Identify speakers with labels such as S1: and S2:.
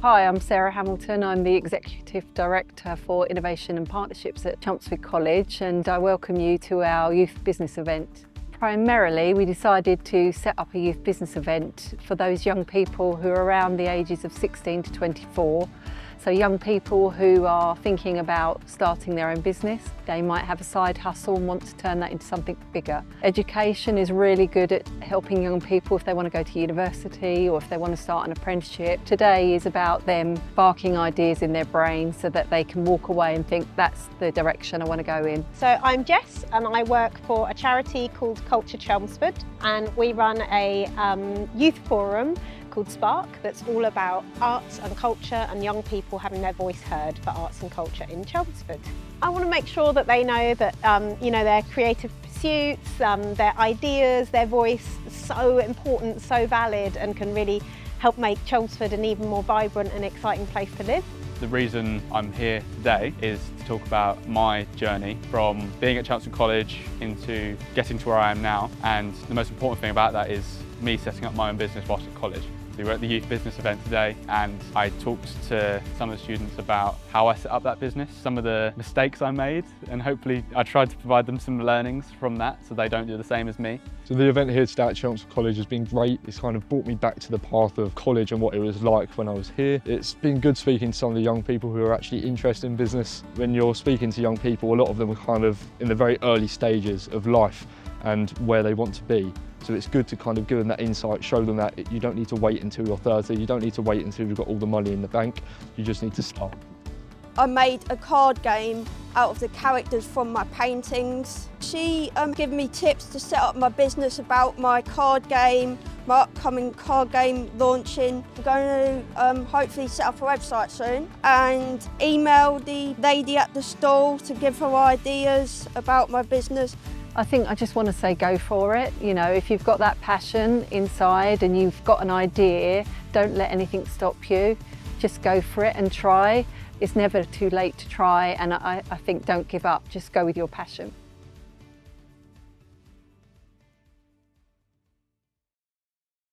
S1: Hi, I'm Sarah Hamilton. I'm the Executive Director for Innovation and Partnerships at Chelmsford College, and I welcome you to our youth business event. Primarily, we decided to set up a youth business event for those young people who are around the ages of 16 to 24. So young people who are thinking about starting their own business. They might have a side hustle and want to turn that into something bigger. Education is really good at helping young people if they want to go to university or if they want to start an apprenticeship. Today is about them sparking ideas in their brain so that they can walk away and think that's the direction I want to go in.
S2: So I'm Jess and I work for a charity called Culture Chelmsford, and we run a youth forum called Spark that's all about arts and culture and young people having their voice heard for arts and culture in Chelmsford. I want to make sure that they know that their creative pursuits, their ideas, their voice is so important, so valid, and can really help make Chelmsford an even more vibrant and exciting place to live.
S3: The reason I'm here today is to talk about my journey from being at Chelmsford College into getting to where I am now, and the most important thing about that is me setting up my own business whilst at college. We were at the youth business event today and I talked to some of the students about how I set up that business, some of the mistakes I made, and hopefully I tried to provide them some learnings from that so they don't do the same as me.
S4: So the event here today at Chelmsford College has been great. It's kind of brought me back to the path of college and what it was like when I was here. It's been good speaking to some of the young people who are actually interested in business. When you're speaking to young people, a lot of them are kind of in the very early stages of life and where they want to be. So it's good to kind of give them that insight, show them that you don't need to wait until you're 30, you don't need to wait until you've got all the money in the bank, you just need to start.
S5: I made a card game out of the characters from my paintings. She gave me tips to set up my business about my card game, my upcoming card game launching. I'm going to hopefully set up a website soon and email the lady at the stall to give her ideas about my business.
S1: I think I just want to say go for it. You know, if you've got that passion inside and you've got an idea, don't let anything stop you. Just go for it and try. It's never too late to try, and I think don't give up, just go with your passion.